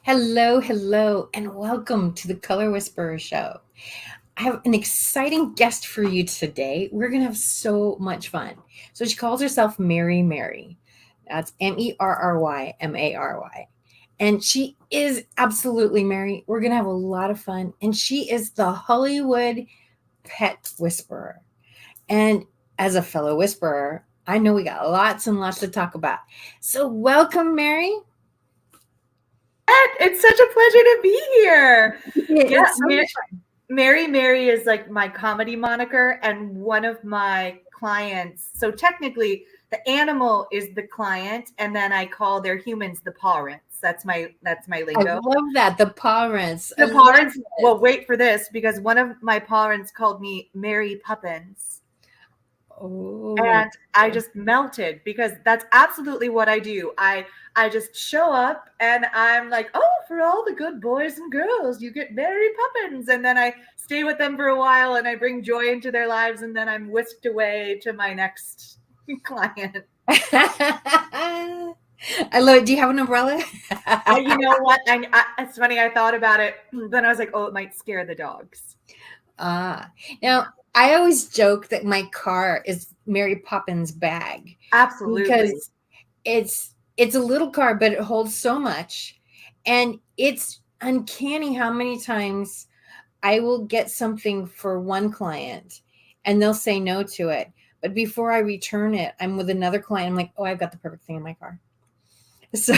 Hello, hello, and welcome to the Color Whisperer Show. I have an exciting guest for you today. We're going to have so much fun. So, she calls herself Mary Mary. That's Merrymary. And she is absolutely Mary. We're going to have a lot of fun. And she is the Hollywood Pet Whisperer. And as a fellow whisperer, I know we got lots and lots to talk about. So, welcome, Mary. It's such a pleasure to be here. Yeah, It's so much Mary Mary is like my comedy moniker and one of my clients. So technically, the animal is the client, and then I call their humans the parents. That's my I lingo. love that. The parents. I The love parents. it. Well, wait for this because one of my parents called me Mary Poppins. Oh. And I just melted because that's absolutely what I do. I just show up and I'm like, oh, for all the good boys and girls, you get Mary Poppins, and then I stay with them for a while and I bring joy into their lives, and then I'm whisked away to my next client. I love it. Do you have an umbrella? You know what? It's funny. I thought about it, then I was like, oh, it might scare the dogs. Ah. Now, I always joke that my car is Mary Poppins' bag Absolutely. because it's a little car, but it holds so much. And it's uncanny how many times I will get something for one client and they'll say no to it. But before I return it, I'm with another client. I'm like, oh, I've got the perfect thing in my car. So,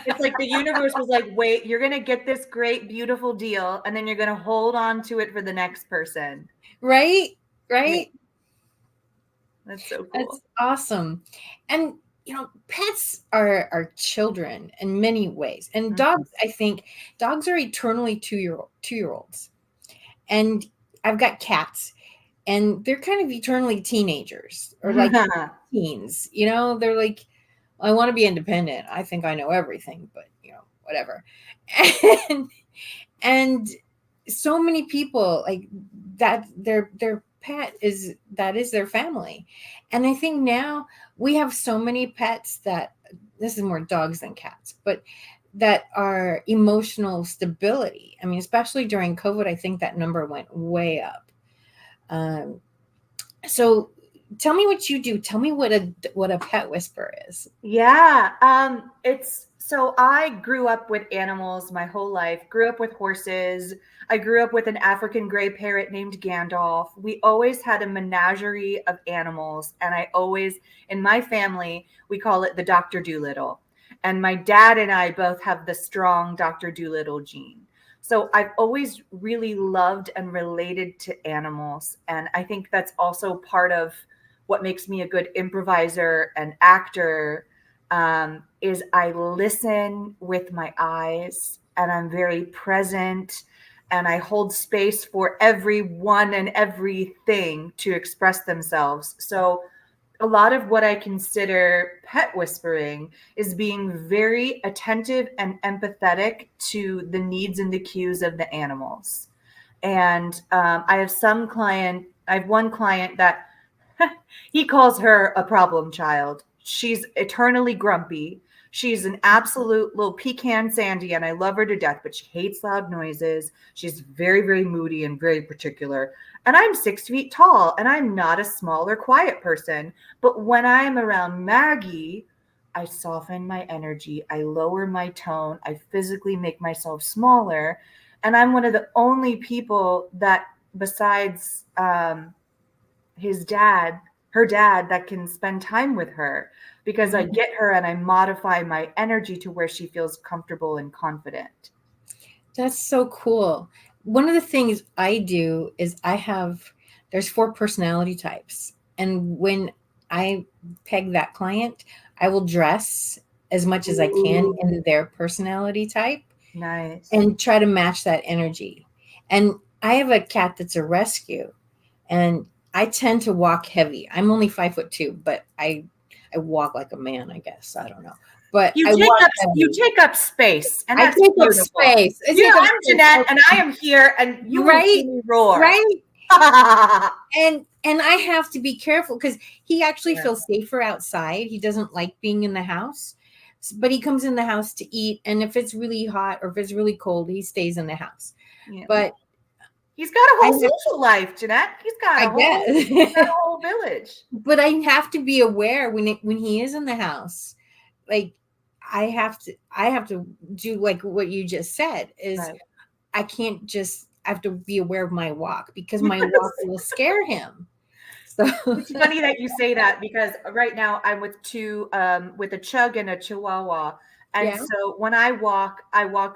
It's like the universe was like, wait, you're going to get this great, beautiful deal, and then you're going to hold on to it for the next person. right, Yeah, right. that's so That's cool. awesome. And pets are children in many ways. And Mhm. dogs, I think dogs are eternally 2 year olds. And I've got cats and they're kind of eternally teenagers or like teens. They're like, I want to be independent. I think I know everything, but whatever. And and so many people like that their pet is their family. And I think now we have so many pets that this is more dogs than cats, but that are emotional stability. I mean, especially during COVID, I think that number went way up. So tell me what you do. Tell me what a pet whisperer is. Yeah. It's so I grew up with animals my whole life, grew up with horses. I grew up with an African gray parrot named Gandalf. We always had a menagerie of animals. And in my family, we call it the Dr. Doolittle. And my dad and I both have the strong Dr. Doolittle gene. So I've always really loved and related to animals. And I think that's also part of what makes me a good improviser and actor, is I listen with my eyes and I'm very present and I hold space for everyone and everything to express themselves. So a lot of what I consider pet whispering is being very attentive and empathetic to the needs and the cues of the animals. And I have one client that he calls her a problem child. She's eternally grumpy. She's an absolute little pecan sandy, and I love her to death, but she hates loud noises. She's very, very moody and very particular. And I'm 6 feet tall, and I'm not a small or quiet person. But when I'm around Maggie, I soften my energy, I lower my tone, I physically make myself smaller. And I'm one of the only people that, besides his dad, her dad, that can spend time with her because I Mhm. get her and I modify my energy to where she feels comfortable and confident. That's so cool. One of the things I do is there's 4 personality types. And when I peg that client, I will dress as much as I can Ooh, in their personality type nice. and try to match that energy. And I have a cat that's a rescue, and I tend to walk heavy. I'm only 5'2", but I walk like a man, I guess. I don't know. But I walk You heavy. take up space, and I that's take up beautiful. space. I You know, take up I'm space. Jeanette, and I am here, and you will Right? see me roar. Right? And I have to be careful because he actually Yeah. feels safer outside. He doesn't like being in the house. but he comes in the house to eat. And if it's really hot or if it's really cold, he stays in the house. Yeah. But he's got a whole social life, Jeanette. He's got a whole village. But I have to be aware when he is in the house, like I have to do like what you just said is right. I have to be aware of my walk, because my walk will scare him. So it's funny that you say that, because right now I'm with with a Chug and a Chihuahua. And so when I walk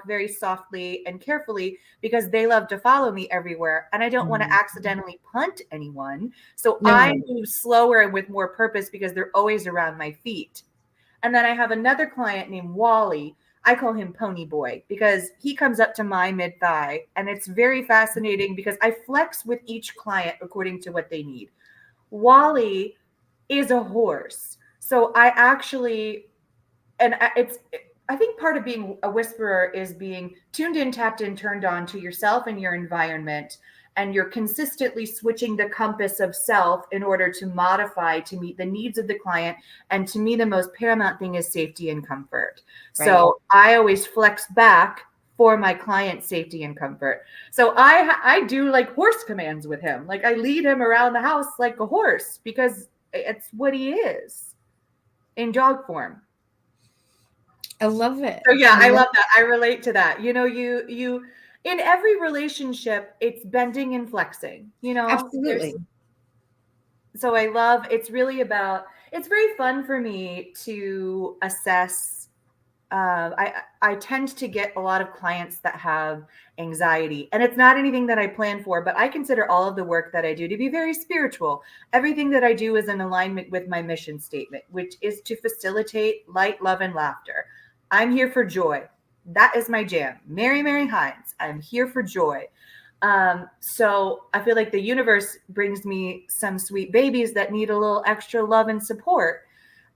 very softly and carefully, because they love to follow me everywhere, and I don't want to accidentally punt anyone. So I move slower and with more purpose, because they're always around my feet. And then I have another client named Wally. I call him Pony Boy, because he comes up to my mid-thigh, and it's very fascinating because I flex with each client according to what they need. Wally is a horse. So I actually, and I think part of being a whisperer is being tuned in, tapped in, turned on to yourself and your environment. And you're consistently switching the compass of self in order to modify to meet the needs of the client. And to me, the most paramount thing is safety and comfort. Right. So I always flex back for my client's safety and comfort. So I do like horse commands with him. Like I lead him around the house like a horse, because it's what he is in dog form. I love it. So yeah, I love that. I relate to that. You know, you in every relationship, it's bending and flexing, you know? Absolutely. So it's very fun for me to assess. I tend to get a lot of clients that have anxiety, and it's not anything that I plan for, but I consider all of the work that I do to be very spiritual. Everything that I do is in alignment with my mission statement, which is to facilitate light, love, and laughter. I'm here for joy. That is my jam. Mary Hines. I'm here for joy. So I feel like the universe brings me some sweet babies that need a little extra love and support.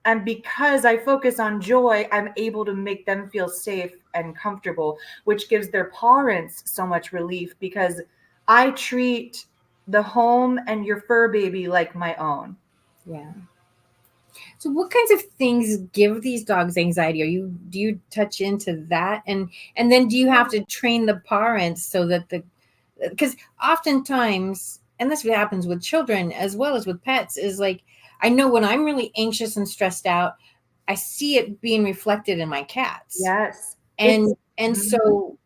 And because I focus on joy, I'm able to make them feel safe and comfortable, which gives their parents so much relief, because I treat the home and your fur baby like my own. Yeah. So what kinds of things give these dogs anxiety? Do you touch into that? And then do you have to train the parents so that because oftentimes, and this happens with children as well as with pets, is like, I know when I'm really anxious and stressed out, I see it being reflected in my cats. Yes. And so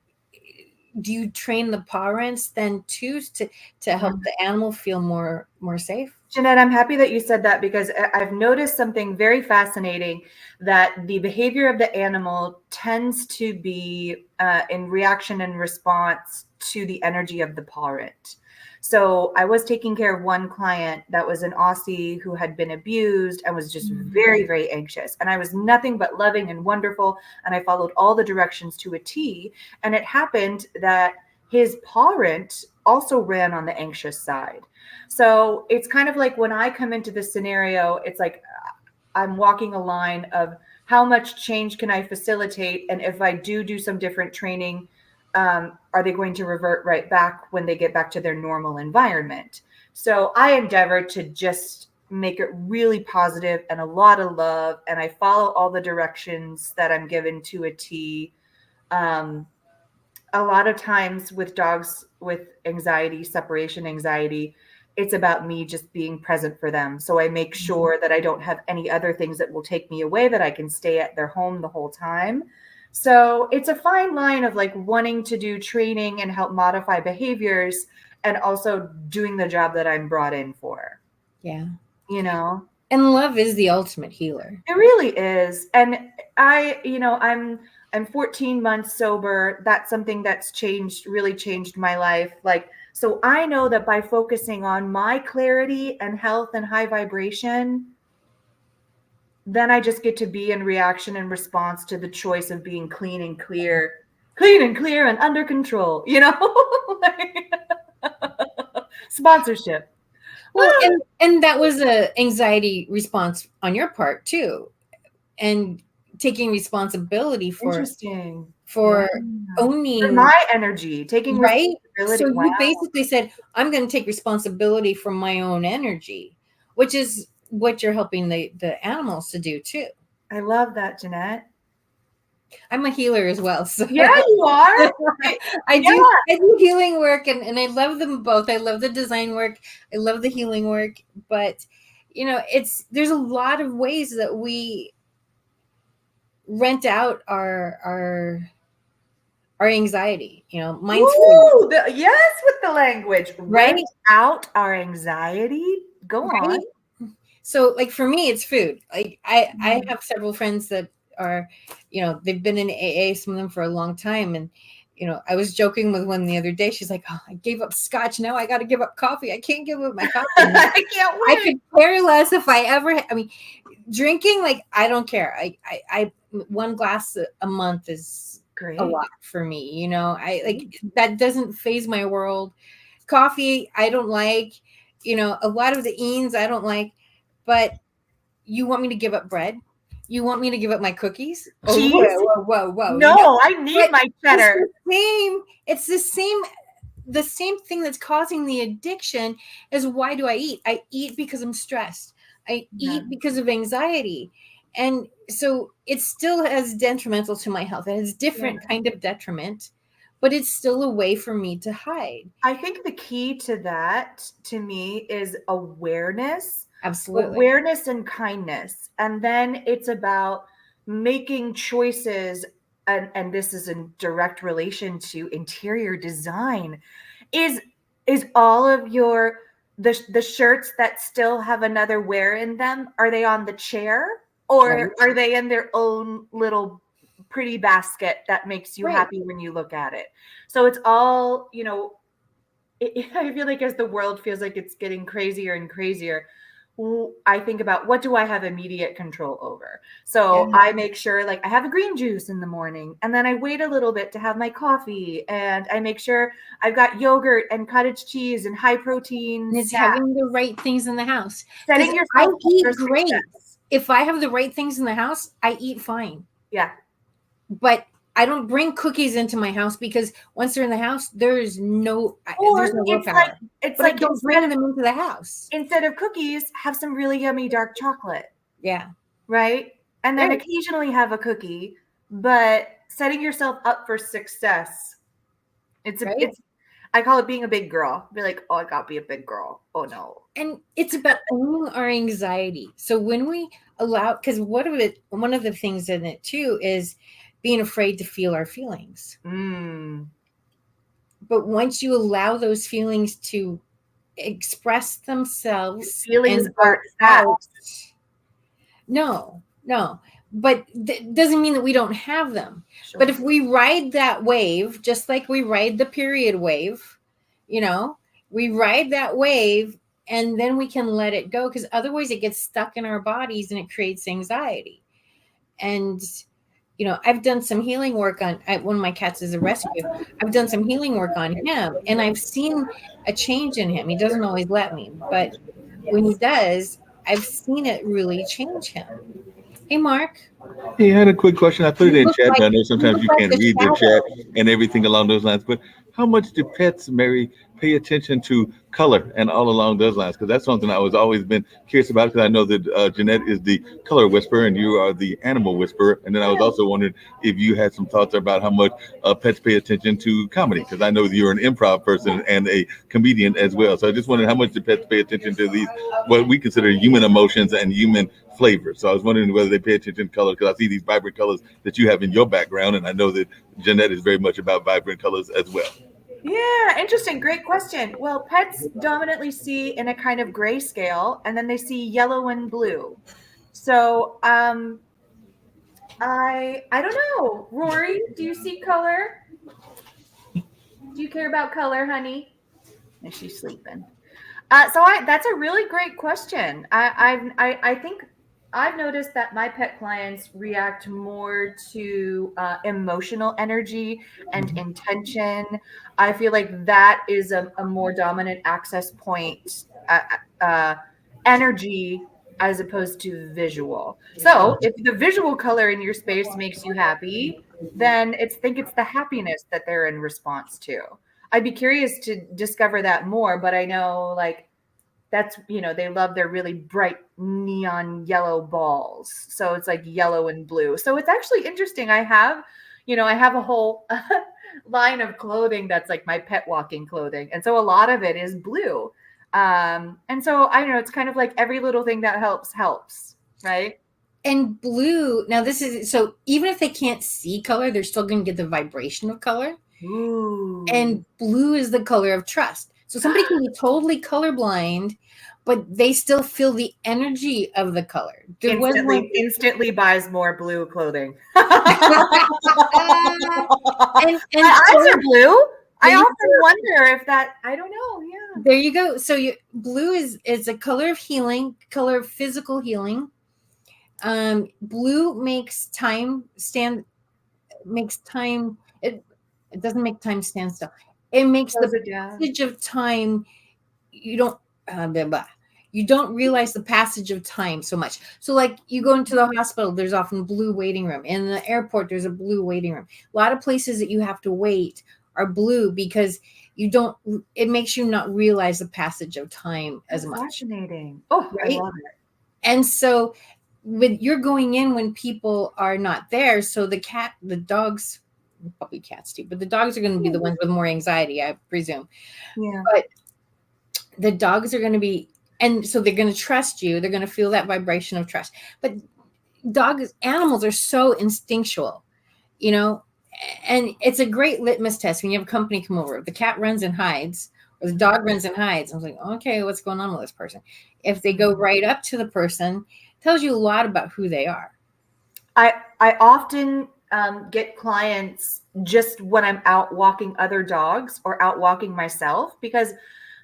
do you train the parents then too to help the animal feel more safe? Jeanette, I'm happy that you said that, because I've noticed something very fascinating, that the behavior of the animal tends to be in reaction and response to the energy of the parent. So I was taking care of one client that was an Aussie who had been abused and was just very, very anxious. And I was nothing but loving and wonderful. And I followed all the directions to a T. And it happened that his parent also ran on the anxious side. So it's kind of like when I come into this scenario, it's like I'm walking a line of how much change can I facilitate? And if I do some different training, are they going to revert right back when they get back to their normal environment? So I endeavor to just make it really positive and a lot of love. And I follow all the directions that I'm given to a T. A lot of times with dogs with anxiety, separation anxiety, it's about me just being present for them. So I make sure that I don't have any other things that will take me away, that I can stay at their home the whole time. So it's a fine line of like wanting to do training and help modify behaviors, and also doing the job that I'm brought in for. Yeah. You know? And love is the ultimate healer. It really is. And I'm 14 months sober. That's something that's really changed my life. Like, so I know that by focusing on my clarity and health and high vibration, then I just get to be in reaction and response to the choice of being clean and clear and under control, you know? Sponsorship. Well, and that was a anxiety response on your part too. And taking responsibility for owning for my energy, taking right. So you basically said, I'm going to take responsibility for my own energy, which is what you're helping the animals to do too. I love that, Jeanette. I'm a healer as well. So yeah, you are. I do healing work, and I love them both. I love the design work. I love the healing work. But, there's a lot of ways that we rent out our anxiety. Mine's Ooh, yes, with the language. right Rent out our anxiety. Go right. on. So, like, for me, it's food. Like, I have several friends that are, they've been in AA, some of them for a long time. And, I was joking with one the other day. She's like, oh, I gave up scotch. Now I got to give up coffee. I can't give up my coffee. I can't wait. I could care less if I ever, drinking, like, I don't care. I one glass a month is Great. a lot for me. That doesn't phase my world. Coffee, I don't like, a lot of the eans I don't like. But you want me to give up bread? You want me to give up my cookies? Cheese? Whoa. No, I need my cheddar. It's the same thing that's causing the addiction is why do I eat? I eat because I'm stressed. I eat because of anxiety. And so it still has detrimental to my health. It has different kind of detriment, but it's still a way for me to hide. I think the key to that, to me, is awareness. Absolutely. Awareness and kindness. And then it's about making choices. And this is in direct relation to interior design. Is all of the shirts that still have another wear in them, are they on the chair, or are they in their own little pretty basket that makes you happy when you look at it? So it's all, I feel like as the world feels like it's getting crazier and crazier, I think about what do I have immediate control over? So I make sure, like, I have a green juice in the morning, and then I wait a little bit to have my coffee, and I make sure I've got yogurt and cottage cheese and high protein. And it's having the right things in the house. Setting yourself I eat up for great. success. If I have the right things in the house, I eat fine. Yeah. But I don't bring cookies into my house because once they're in the house, there's no willpower. It's like don't bring them into the house. Instead of cookies, have some really yummy dark chocolate. Yeah. Right? And then occasionally have a cookie, but setting yourself up for success. It's I call it being a big girl. Be like, oh, I gotta be a big girl. Oh no. And it's about owning our anxiety. So when we allow, because one of the things in it too is being afraid to feel our feelings. But once you allow those feelings to express themselves, feelings are out. No. But that doesn't mean that we don't have them. Sure. But if we ride that wave, just like we ride the period wave, we ride that wave and then we can let it go, because otherwise it gets stuck in our bodies and it creates anxiety. And I've done some healing work on one of my cats is a rescue. I've done some healing work on him, and I've seen a change in him. He doesn't always let me, but when he does, I've seen it really change him. Hey, Mark. Hey, I had a quick question. I put it in chat, but I know sometimes you can't read the chat and everything along those lines. But how much do pets, Mary, pay attention to color and all along those lines? Because that's something I was always been curious about, because I know that Jeanette is the color whisperer and you are the animal whisperer. And then I was also wondering if you had some thoughts about how much pets pay attention to comedy, because I know that you're an improv person and a comedian as well. So I just wondered how much do pets pay attention to these, what we consider human emotions and human flavors. So I was wondering whether they pay attention to color, because I see these vibrant colors that you have in your background. And I know that Jeanette is very much about vibrant colors as well. Yeah, interesting. Great question. Well, pets dominantly see in a kind of grayscale, and then they see yellow and blue. So I don't know. Rory, do you see color? Do you care about color, honey? Is she sleeping? That's a really great question. I think I've noticed that my pet clients react more to emotional energy and intention. I feel like that is a more dominant access point, energy, as opposed to visual. So if the visual color in your space makes you happy, then it's the happiness that they're in response to. I'd be curious to discover that more, but I know, like, that's, they love their really bright neon yellow balls. So it's like yellow and blue. So it's actually interesting. I have a whole line of clothing that's like my pet walking clothing. And so a lot of it is blue. And so I don't know, it's kind of like every little thing that helps, right? And blue, now this is, so even if they can't see color, they're still going to get the vibration of color. Ooh. And blue is the color of trust. So somebody can be totally colorblind, but they still feel the energy of the color. Instantly buys more blue clothing. and my eyes are blue. I often wonder if that, I don't know. Yeah. There you go. So blue is a color of healing, color of physical healing. Blue makes time. It doesn't make time stand still. It makes the passage of time. You don't realize the passage of time so much. So like you go into the hospital, there's often blue waiting room. In the airport, there's a blue waiting room. A lot of places that you have to wait are blue because it makes you not realize the passage of time as much. Fascinating. Oh, right? I love it. And so you're going in when people are not there. So the dogs, probably cats too, but the dogs are going to be the ones with more anxiety, I presume. Yeah. But the dogs are going to be, and so they're going to trust you. They're going to feel that vibration of trust. But animals are so instinctual, and it's a great litmus test when you have a company come over. The cat runs and hides, or the dog runs and hides. I was like, okay, what's going on with this person? If they go right up to the person, it tells you a lot about who they are. I often get clients just when I'm out walking other dogs or out walking myself, because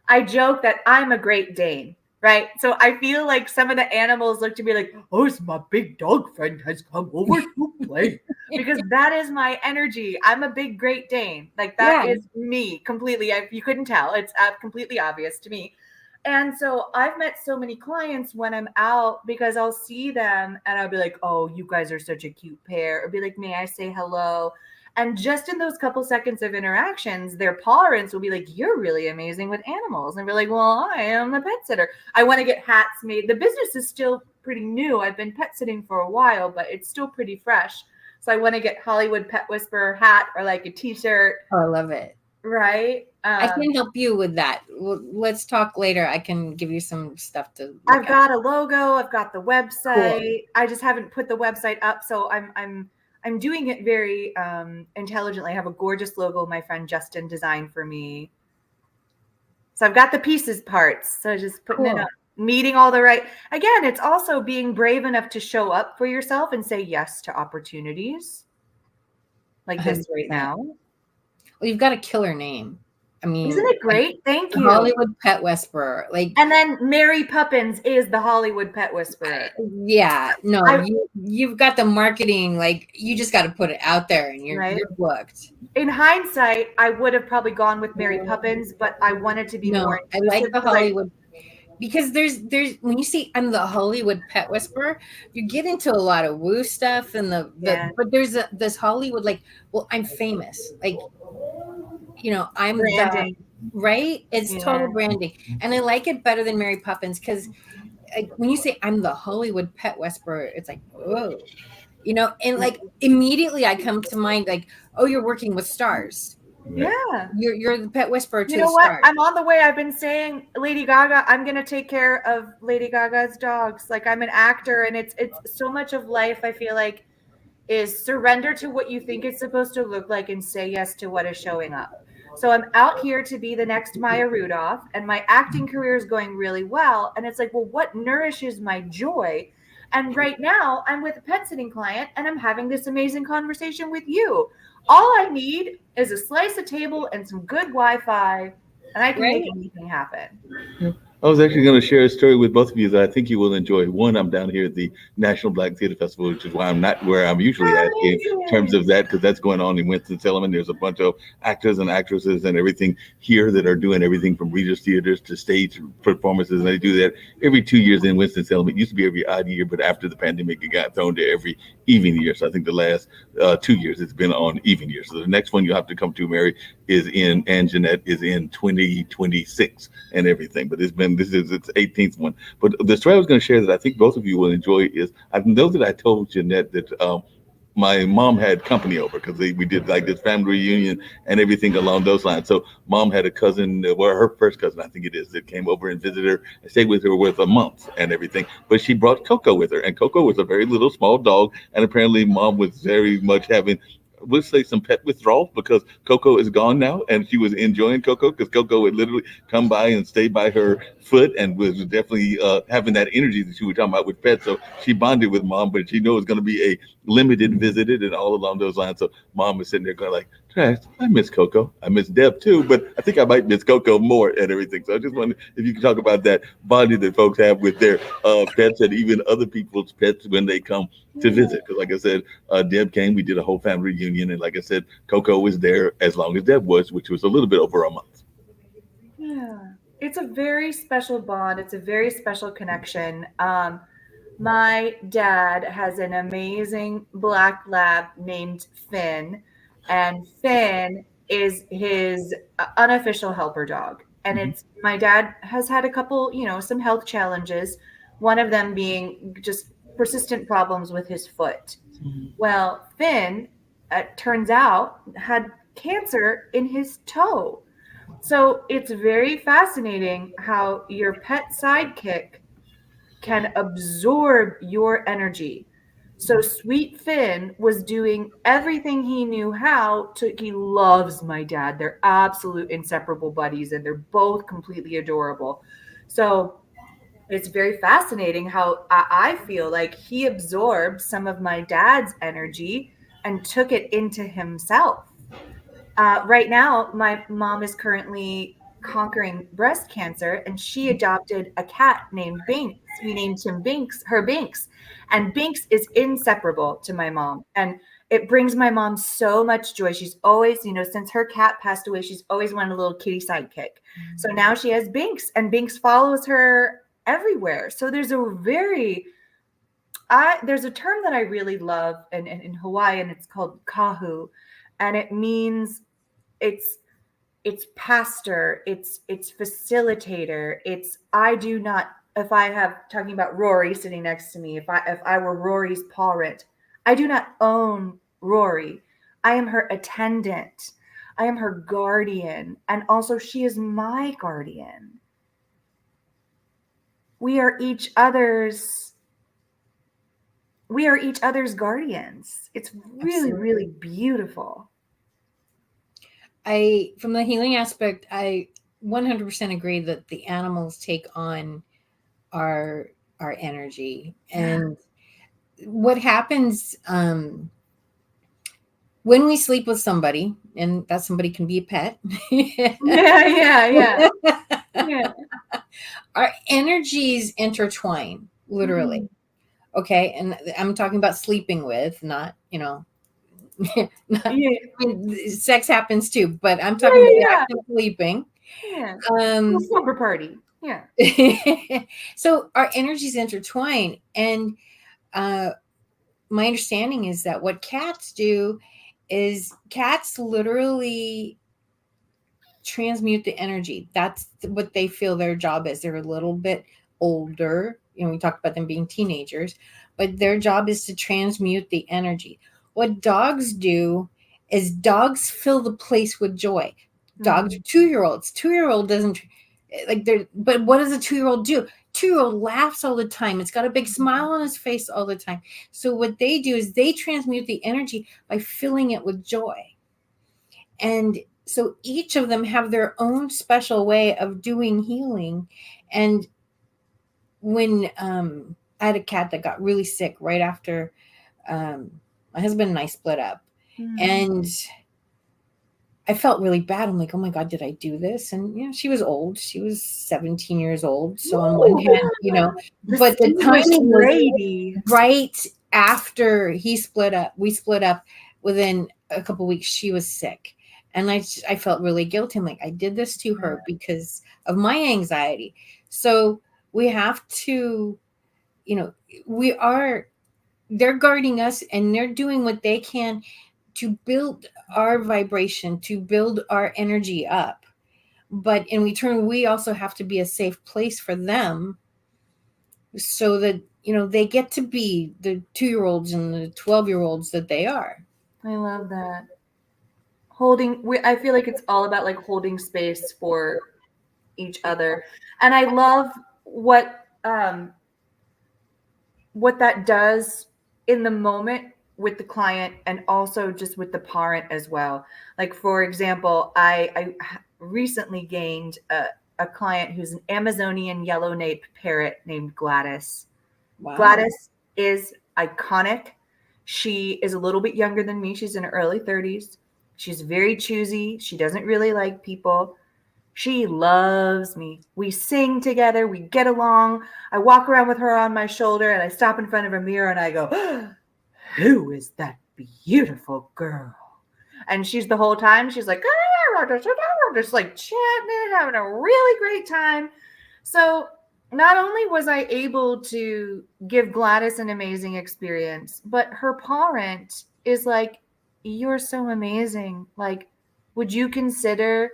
I joke that I'm a Great Dane, right? So I feel like some of the animals look to me like, oh, it's my big dog friend has come over to play. Because that is my energy. I'm a big Great Dane. Like that is me completely. You couldn't tell. It's completely obvious to me. And so I've met so many clients when I'm out, because I'll see them and I'll be like, oh, you guys are such a cute pair. Or be like, may I say hello? And just in those couple seconds of interactions, their parents will be like, you're really amazing with animals. And we're like, well, I am a pet sitter. I want to get hats made. The business is still pretty new. I've been pet sitting for a while, but it's still pretty fresh. So I want to get Hollywood Pet Whisperer hat or like a t-shirt. Oh, I love it. Right. I can help you with that. Let's talk later. I can give you some stuff to look I've got a logo. I've got the website. Cool. I just haven't put the website up. So I'm doing it very intelligently. I have a gorgeous logo my friend Justin designed for me. So I've got the pieces parts. So just putting it up, meeting all the right. Again, it's also being brave enough to show up for yourself and say yes to opportunities like this right now. Well, you've got a killer name. I mean, isn't it great? Thank you. Hollywood Pet Whisperer. And then Mary Poppins is the Hollywood Pet Whisperer. Yeah. No, you've got the marketing, like you just got to put it out there and you're booked. In hindsight, I would have probably gone with Mary Poppins, but I wanted to be more. I like the Hollywood because there's when you see I'm the Hollywood Pet Whisperer, you get into a lot of woo stuff and but there's this Hollywood, like, well, I'm famous. Like, I'm branding, right? It's total branding. And I like it better than Mary Poppins because when you say I'm the Hollywood Pet Whisperer, it's like, whoa, and like immediately I come to mind like, oh, you're working with stars. Yeah. You're the pet whisperer to you know the what? stars. I'm on the way. I've been saying Lady Gaga, I'm going to take care of Lady Gaga's dogs. Like I'm an actor and it's so much of life I feel like is surrender to what you think it's supposed to look like and say yes to what is showing up. So I'm out here to be the next Maya Rudolph and my acting career is going really well. And it's like, well, what nourishes my joy? And right now I'm with a pet sitting client and I'm having this amazing conversation with you. All I need is a slice of table and some good Wi-Fi and I can make anything happen. I was actually going to share a story with both of you that I think you will enjoy. One, I'm down here at the National Black Theater Festival, which is why I'm not where I'm usually at in terms of that, because that's going on in Winston-Salem. There's a bunch of actors and actresses and everything here that are doing everything from Regis Theaters to stage performances. And they do that every 2 years in Winston-Salem. It used to be every odd year, but after the pandemic, it got thrown to every even year. So I think the last 2 years it's been on even years. So the next one you'll have to come to, Mary, is in, and Jeanette is in 2026 and everything. But this is its 18th one. But the story I was going to share that I think both of you will enjoy is, I know that I told Jeanette that my mom had company over because we did like this family reunion and everything along those lines. So mom had a cousin, well, her first cousin, I think it is, that came over and visited her and stayed with her with a month and everything. But she brought Coco with her, and Coco was a very little small dog. And apparently mom was very much having, we'll say, some pet withdrawal because Coco is gone now, and she was enjoying Coco because Coco would literally come by and stay by her foot and was definitely having that energy that you were talking about with pets. So she bonded with mom, but she knew it was going to be a limited visited and all along those lines. So mom was sitting there going like, Trash, I miss Coco. I miss Deb too, but I think I might miss Coco more and everything. So I just wondered if you could talk about that bonding that folks have with their pets and even other people's pets when they come to visit. Because like I said, Deb came, we did a whole family reunion. And like I said, Coco was there as long as Deb was, which was a little bit over a month. Yeah, it's a very special bond. It's a very special connection. My dad has an amazing black lab named Finn, and Finn is his unofficial helper dog. And Mhm. it's my dad has had a couple, some health challenges, one of them being just persistent problems with his foot. Well, Finn, it turns out, had cancer in his toe. So it's very fascinating how your pet sidekick can absorb your energy. So Sweet Finn was doing everything he knew how to. He loves my dad. They're absolute inseparable buddies, and they're both completely adorable. So it's very fascinating how I feel like he absorbed some of my dad's energy and took it into himself. Right now, my mom is currently conquering breast cancer, and she adopted a cat named Binks. We named him Binks, her Binks. And Binks is inseparable to my mom. And it brings my mom so much joy. She's always, since her cat passed away, she's always wanted a little kitty sidekick. So now she has Binks, and Binks follows her everywhere. So there's a term that I really love in Hawaiian. It's called kahu, and it means it's pastor, it's facilitator, it's I do not, if I have, talking about Rory sitting next to me, if I were Rory's parent, I do not own Rory. I am her attendant. I am her guardian, and also she is my guardian. We are each other's guardians. It's really, Absolutely. really beautiful. From the healing aspect, I 100% agree that the animals take on our energy. And what happens when we sleep with somebody, and that somebody can be a pet. Yeah. Our energies intertwine, literally. Mm-hmm. Okay, and I'm talking about sleeping with, not not, Yeah. I mean, sex happens too, but I'm talking about the act of sleeping. Yeah. Slumber party. Yeah. So our energies intertwine, and my understanding is that what cats do is cats literally transmute the energy. That's what they feel their job is. They're a little bit older. We talked about them being teenagers, but their job is to transmute the energy. What dogs do is dogs fill the place with joy. Dogs are 2-year-olds. 2-year-old doesn't but what does a 2-year-old do? 2-year-old laughs all the time. It's got a big smile on his face all the time. So what they do is they transmute the energy by filling it with joy. And so each of them have their own special way of doing healing. And when I had a cat that got really sick right after my husband and I split up, and I felt really bad. I'm like, oh my God, did I do this? And she was old. She was 17 years old. So on one hand, but the timing was right after we split up. Within a couple of weeks, she was sick. And I felt really guilty. I'm like, I did this to her because of my anxiety. So we have to, they're guarding us, and they're doing what they can build our vibration, to build our energy up. But in return, we also have to be a safe place for them, so that, they get to be the 2-year-olds and the 12-year-olds that they are. I love that. I feel like it's all about like holding space for each other. And I love what that does in the moment with the client, and also just with the parent as well. Like, for example, I recently gained a client who's an Amazonian yellow nape parrot named Gladys. Wow. Gladys is iconic. She is a little bit younger than me. She's in her early 30s. She's very choosy. She doesn't really like people. She loves me. We sing together. We get along. I walk around with her on my shoulder, and I stop in front of a mirror and I go, who is that beautiful girl? And she's the whole time, she's like, just like chatting, having a really great time. So not only was I able to give Gladys an amazing experience, but her parent is like, you're so amazing. Like, would you consider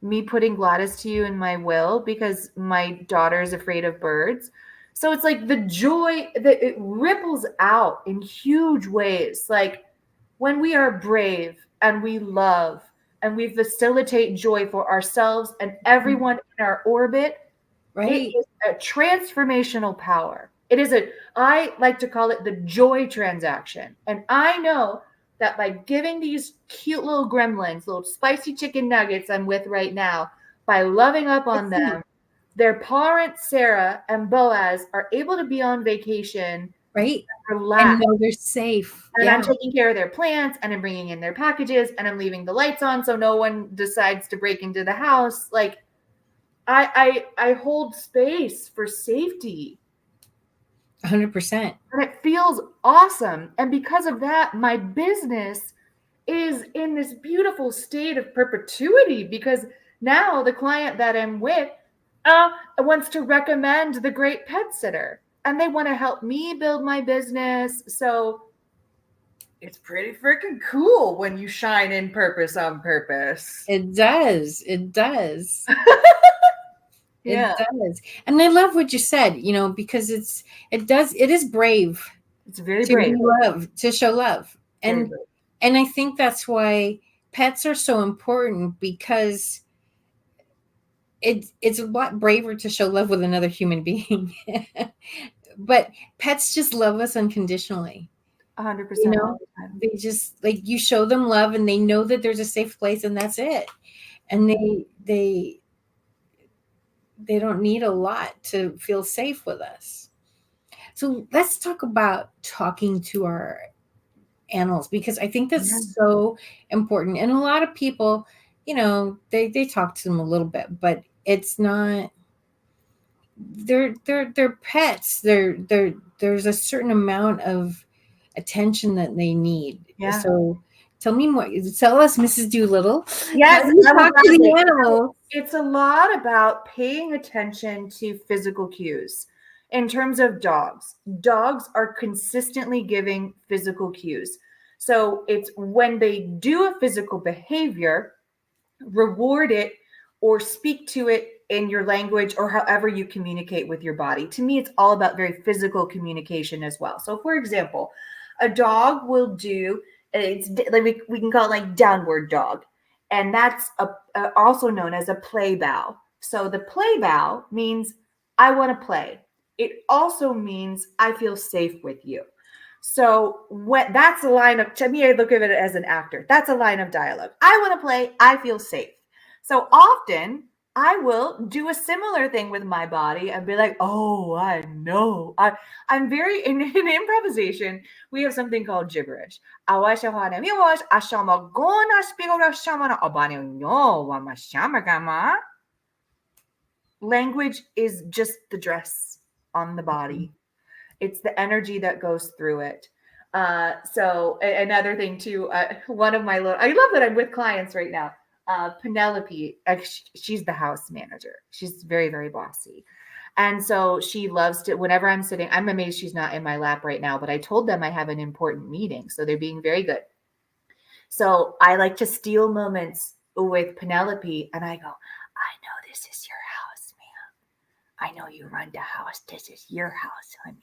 me putting Gladys to you in my will, because my daughter is afraid of birds? So it's like the joy that it ripples out in huge ways. Like, when we are brave and we love and we facilitate joy for ourselves and everyone in our orbit, right? It is a transformational power. I like to call it the joy transaction. And I know that by giving these cute little gremlins, little spicy chicken nuggets I'm with right now, by loving up on them, their parents, Sarah and Boaz, are able to be on vacation, right? Relax. And know they're safe. And I'm taking care of their plants, and I'm bringing in their packages, and I'm leaving the lights on so no one decides to break into the house. Like, I hold space for safety. 100%. And it feels awesome. And because of that, my business is in this beautiful state of perpetuity, because now the client that I'm with wants to recommend the great pet sitter, and they want to help me build my business. So it's pretty freaking cool when you shine in purpose on purpose. It does. It does. Yeah. It does. And I love what you said, because it is brave. It's very brave. To show love. And I think that's why pets are so important, because it's a lot braver to show love with another human being. But pets just love us unconditionally. 100%. They just, like, you show them love and they know that there's a safe place, and that's it. And they don't need a lot to feel safe with us. So let's talk about talking to our animals, because I think that's so important. And a lot of people, they talk to them a little bit, but it's not, they're pets. There's a certain amount of attention that they need. Yeah. So tell me more. Tell us, Mrs. Doolittle. Yes, talk to the animals. It's a lot about paying attention to physical cues. In terms of dogs are consistently giving physical cues. So it's when they do a physical behavior, reward it or speak to it in your language or however you communicate with your body. To me, it's all about very physical communication as well. So for example, a dog will do, it's like we can call it like downward dog. And that's also known as a play bow. So the play bow means I want to play. It also means I feel safe with you. So that's a line of, to me, I look at it as an actor. That's a line of dialogue. I want to play. I feel safe. So often I will do a similar thing with my body and be like, oh, I know. I'm very, in improvisation, we have something called gibberish. Language is just the dress on the body. It's the energy that goes through it. So another thing too, one of my I love that I'm with clients right now. Penelope, she's the house manager. She's very, very bossy. And so she loves to, whenever I'm sitting, I'm amazed she's not in my lap right now, but I told them I have an important meeting. So they're being very good. So I like to steal moments with Penelope, and I go, I know this is your house, ma'am. I know you run the house. This is your house, honey.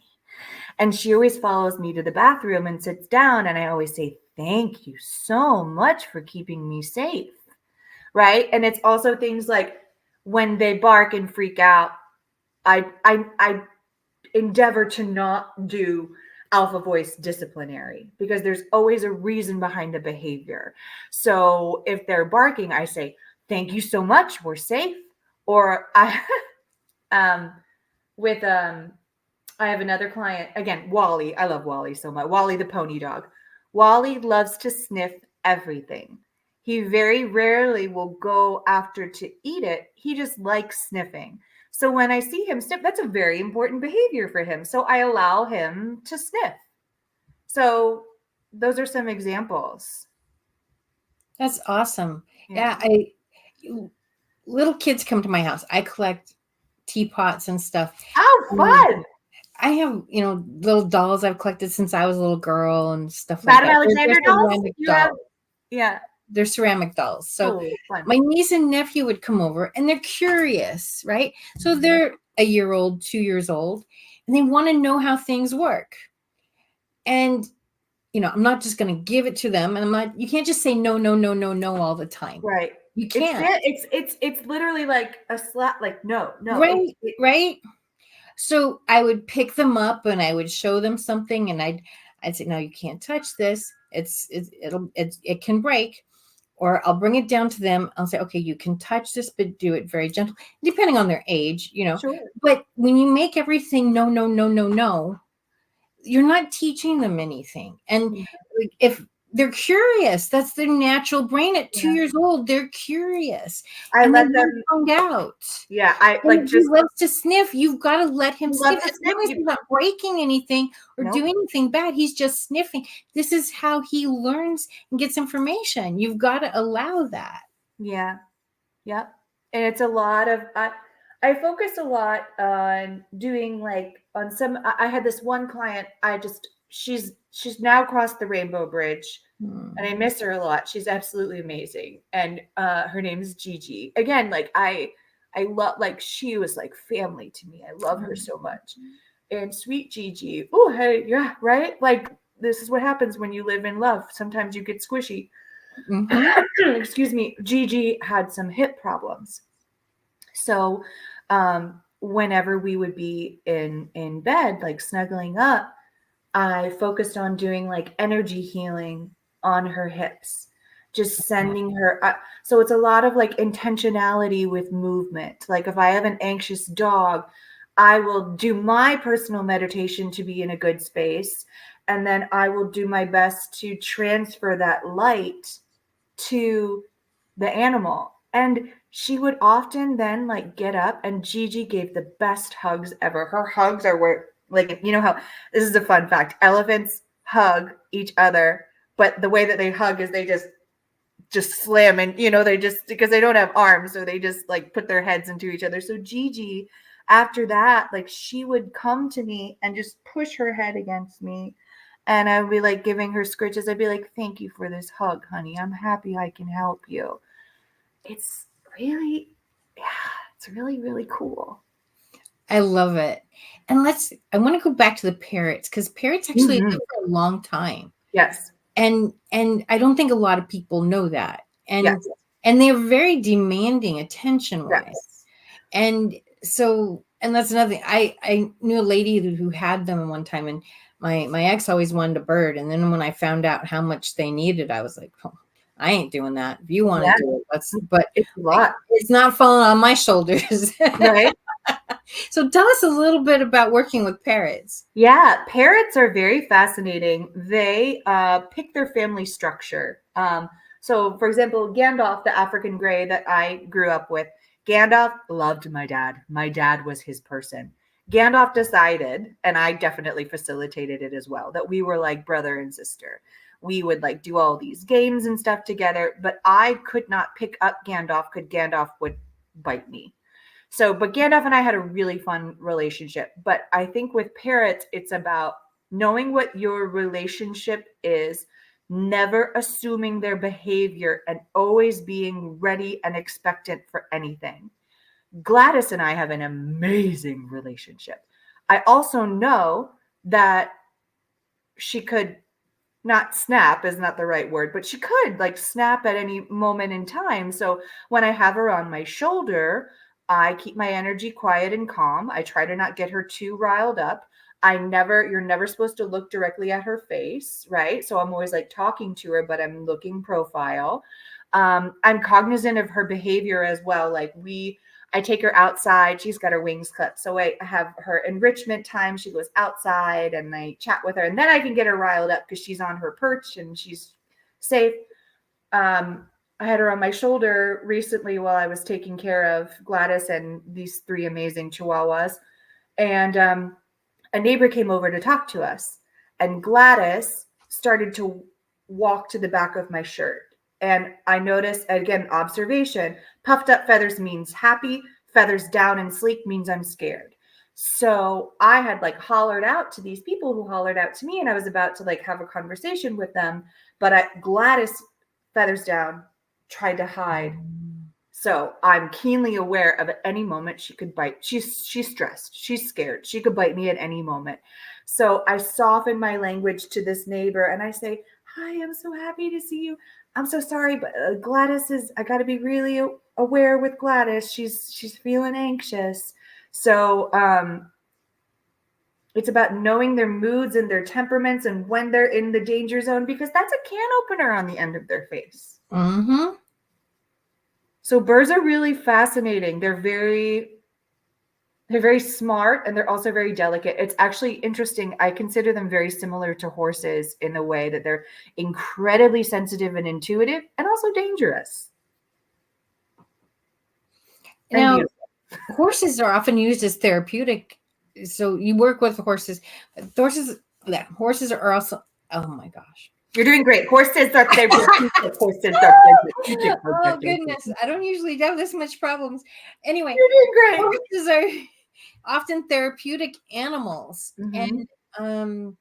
And she always follows me to the bathroom and sits down, and I always say, thank you so much for keeping me safe. Right. And it's also things like when they bark and freak out, I endeavor to not do alpha voice disciplinary, because there's always a reason behind the behavior. So if they're barking, I say, thank you so much, we're safe. Or I with I have another client, again, Wally. I love Wally so much. Wally the pony dog. Wally loves to sniff everything. He very rarely will go after to eat it. He just likes sniffing. So when I see him sniff, that's a very important behavior for him. So I allow him to sniff. So those are some examples. That's awesome. Yeah, little kids come to my house. I collect teapots and stuff. Oh, fun. I have, little dolls I've collected since I was a little girl and stuff Madame like that. Alexander dolls? Yeah. They're ceramic dolls. So my niece and nephew would come over and they're curious, right? So they're a year old, 2 years old, and they want to know how things work. And, I'm not just going to give it to them. And you can't just say no, no, no, no, no all the time. Right. You can't. It's literally like a slap, like, no. Right. Right. So I would pick them up and I would show them something, and I'd say, no, you can't touch this. It can break. Or I'll bring it down to them. I'll say, okay, you can touch this, but do it very gentle, depending on their age, Sure. But when you make everything no, no, no, no, no, you're not teaching them anything. And if they're curious, that's their natural brain at 2 years old. They're curious. I let them find out. Yeah, if he loves to sniff. You've got to let him sniff. As long as he's not breaking anything or doing anything bad, he's just sniffing. This is how he learns and gets information. You've got to allow that. Yeah. Yep. And it's a lot of I focus a lot on doing I had this one client, she's now crossed the Rainbow Bridge, and I miss her a lot. She's absolutely amazing. And her name is Gigi. Again, I love, she was like family to me. I love her so much. And sweet Gigi. Oh, hey, yeah, right? This is what happens when you live in love. Sometimes you get squishy. Mm-hmm. Excuse me. Gigi had some hip problems. So whenever we would be in bed, snuggling up, I focused on doing energy healing on her hips, just sending her. So it's a lot of intentionality with movement. If I have an anxious dog, I will do my personal meditation to be in a good space. And then I will do my best to transfer that light to the animal. And she would often then get up, and Gigi gave the best hugs ever. Her hugs are where, how this is a fun fact. Elephants hug each other, but the way that they hug is they just slam, and they just, because they don't have arms, so they just put their heads into each other. So Gigi, after that, she would come to me and just push her head against me, and I would be giving her scritches. I'd be like, thank you for this hug, honey. I'm happy I can help you. It's really, it's really, really cool. I love it. And I want to go back to the parrots, because parrots actually live for a long time. Yes. And I don't think a lot of people know that. And they're very demanding attention-wise. Yes. And so, and that's another thing. I knew a lady who had them one time, and my ex always wanted a bird. And then when I found out how much they needed, I was like, oh, I ain't doing that. If you want to do it, but it's a lot. It's not falling on my shoulders. Right. So tell us a little bit about working with parrots. Yeah, parrots are very fascinating. They pick their family structure. So, for example, Gandalf, the African gray that I grew up with, Gandalf loved my dad. My dad was his person. Gandalf decided, and I definitely facilitated it as well, that we were like brother and sister. We would do all these games and stuff together, but I could not pick up Gandalf because Gandalf would bite me. So, but Gandalf and I had a really fun relationship. But I think with parrots, it's about knowing what your relationship is, never assuming their behavior, and always being ready and expectant for anything. Gladys and I have an amazing relationship. I also know that she could not snap is not the right word, but she could like snap at any moment in time. So when I have her on my shoulder, I keep my energy quiet and calm. I try to not get her too riled up. You're never supposed to look directly at her face, right? So I'm always like talking to her, but I'm looking profile. I'm cognizant of her behavior as well. I take her outside. She's got her wings clipped. So I have her enrichment time. She goes outside and I chat with her. And then I can get her riled up because she's on her perch and she's safe. I had her on my shoulder recently while I was taking care of Gladys and these 3 amazing Chihuahuas. And a neighbor came over to talk to us. And Gladys started to walk to the back of my shirt. And I noticed, again, observation, puffed up feathers means happy, feathers down and sleek means I'm scared. So I had like hollered out to these people who hollered out to me, and I was about to like have a conversation with them. But Gladys, feathers down, tried to hide. So I'm keenly aware of at any moment she could bite. She's stressed. She's scared. She could bite me at any moment. So I soften my language to this neighbor and I say, "Hi, I'm so happy to see you. I'm so sorry, but Gladys I got to be really aware with Gladys. She's feeling anxious." So it's about knowing their moods and their temperaments and when they're in the danger zone, because that's a can opener on the end of their face. Mm-hmm. So birds are really fascinating. They're very smart, and they're also very delicate. It's actually interesting. I consider them very similar to horses in the way that they're incredibly sensitive and intuitive and also dangerous. Now, horses are often used as therapeutic. So you work with horses. Horses are also, oh my gosh. You're doing great. Horses are therapeutic. Horses are therapeutic. Oh goodness, I don't usually have this much problems. Anyway, you're doing great. Horses are often therapeutic animals, Mm-hmm. and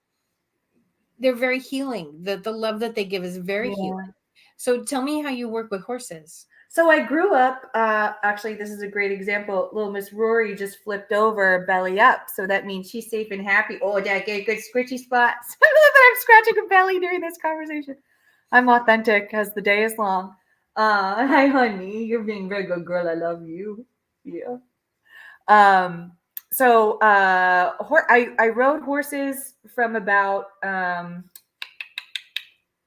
they're very healing. The love that they give is very healing. So tell me how you work with horses. So I grew up, actually, this is a great example. Little Miss Rory just flipped over belly up. So that means she's safe and happy. Oh, did I get a good squishy spots? I love that I'm scratching a belly during this conversation. I'm authentic as the day is long. Hi, honey. You're being a very good girl. I love you. Yeah. So I rode horses from about, funny,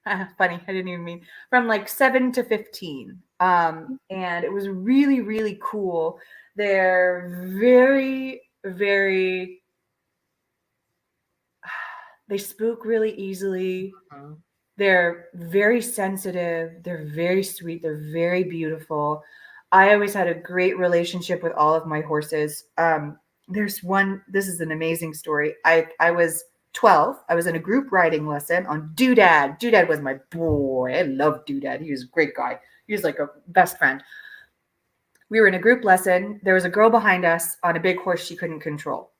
I didn't even mean, from like 7 to 15. And it was really, really cool. They're very, very, they spook really easily. Mm-hmm. They're very sensitive. They're very sweet. They're very beautiful. I always had a great relationship with all of my horses. There's one, this is an amazing story. I was 12. I was in a group riding lesson on Doodad. Doodad was my boy. I love Doodad. He was a great guy. He was like a best friend. We were in a group lesson. There was a girl behind us on a big horse she couldn't control.